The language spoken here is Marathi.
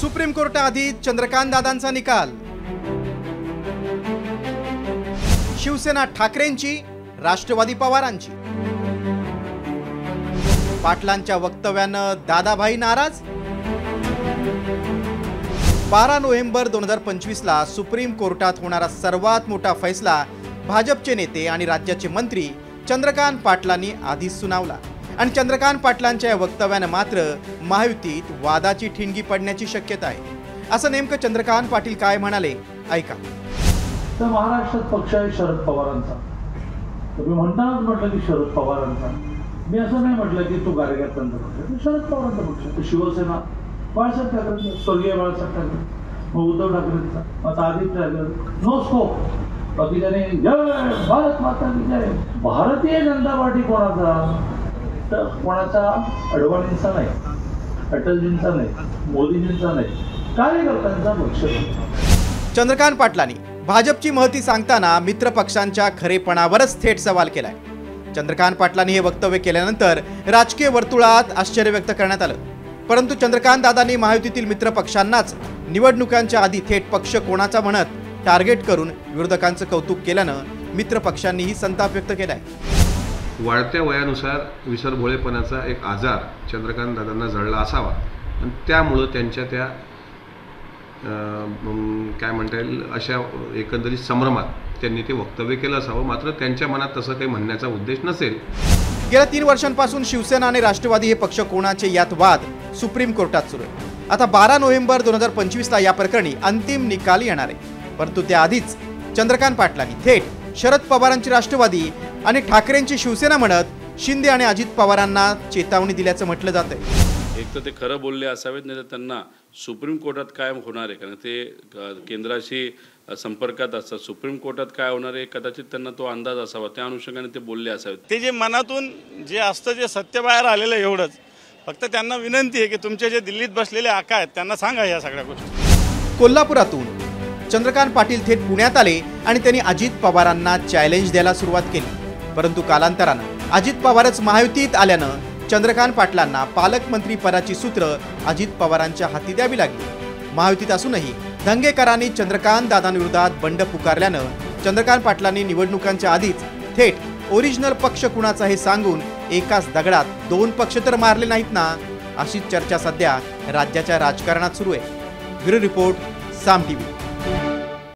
सुप्रीम कोर्टाआधी चंद्रकांत दादांचा निकाल। शिवसेना ठाकरेंची, राष्ट्रवादी पवारांची। पाटलांच्या वक्तव्यानं दादाभाई नाराज। 12 नोव्हेंबर 2025 ला सुप्रीम कोर्टात होणारा सर्वात मोठा फैसला भाजपचे नेते आणि राज्याचे मंत्री चंद्रकांत पाटलांनी आधीच सुनावला आणि चंद्रकांत पाटलांच्या या वक्तव्यानं मात्र महायुतीत वादाची ठिणगी पडण्याची शक्यता आहे। असं नेमकं चंद्रकांत पाटील काय म्हणाले ऐका। तर महाराष्ट्रात पक्ष आहे शरद पवारांचा। तुम्ही म्हणतानाच म्हटलं की शरद पवारांचा, मी असं नाही म्हटलं की तो कार्यकर्त्यांचा पक्ष, शरद पवारांचा पक्ष। शिवसेना बाळासाहेब ठाकरे, स्वर्गीय बाळासाहेब ठाकरे, मग उद्धव ठाकरेंचा, आता आदित्य ठाकरे, नो स्कोप। बाकी त्याने जय भारत माता की जय। भारतीय जनता पार्टी कोणाचा? तर कोणाचा? अडवाणींचा नाही, अटलजींचा नाही, मोदीजींचा नाही, कार्यकर्त्यांचा पक्ष। चंद्रकांत पाटलांनी भाजपची महती सांगताना मित्र पक्षांच्या खरेपणावरच थेट सवाल केलाय। चंद्रकांत पाटलांनी हे वक्तव्य केल्यानंतर राजकीय वर्तुळात आश्चर्य व्यक्त करण्यात आलं, परंतु चंद्रकांत दादांनी महायुतीतील मित्र पक्षांनाच निवडणुकांच्या आधी थेट पक्ष कोणाचा म्हणत टार्गेट करून विरोधकांचं कौतुक केल्यानं मित्र पक्षांनीही संताप व्यक्त केलाय। वाढत्या वयानुसार विसरभोळेपणाचा एक आजार चंद्रकांत दादांना जळला असावा आणि त्यामुळं त्यांच्या त्या काय म्हणता येईल अशा एकंदरीत संभ्रमात त्यांनी ते वक्तव्य केलं असावं, मात्र त्यांच्या मनात तसं काही म्हणण्याचा उद्देश नसेल। गेल्या 3 वर्षांपासून शिवसेना आणि राष्ट्रवादी हे पक्ष कोणाचे यात वाद सुप्रीम कोर्टात सुरू आहे। आता 12 नोव्हेंबर 2025 ला या प्रकरणी अंतिम निकाल येणार आहे, परंतु त्याआधीच चंद्रकांत पाटलांनी थेट शरद पवारांची राष्ट्रवादी आणि ठाकरेंची शिवसेना म्हणत शिंदे आणि अजित पवारांना चेतावणी दिल्याचं म्हटलं जातंय। एक तर ते खरं बोलले असावेत, नाही तर त्यांना सुप्रीम कोर्टात काय होणार आहे, कारण ते केंद्राशी संपर्कात असतात। सुप्रीम कोर्टात काय होणार आहे कदाचित त्यांना तो अंदाज असावा, त्या अनुषंगाने ते बोलले असावेत। ते जे मनातून जे असतं, जे सत्य बाहेर आलेलं एवढंच। फक्त त्यांना विनंती आहे की तुमचे जे दिल्लीत बसलेले आका आहेत त्यांना सांगा या सगळ्या गोष्टी। कोल्हापुरातून चंद्रकांत पाटील थेट पुण्यात आले आणि त्यांनी अजित पवारांना चॅलेंज द्यायला सुरुवात केली, परंतु कालांतरानं अजित पवारच महायुतीत आल्यानं चंद्रकांत पाटलांना पालकमंत्री पदाची सूत्र अजित पवारांच्या हाती द्यावी लागली। महायुतीत असूनही धंगेकरांनी चंद्रकांत दादांविरोधात बंड पुकारल्यानं चंद्रकांत पाटलांनी निवडणुकांच्या आधीच थेट ओरिजिनल पक्ष कुणाचा हे सांगून एकाच दगडात 2 पक्ष तर मारले नाहीत ना, अशीच चर्चा सध्या राज्याच्या राजकारणात सुरू आहे। ब्युरो रिपोर्ट, साम टीव्ही।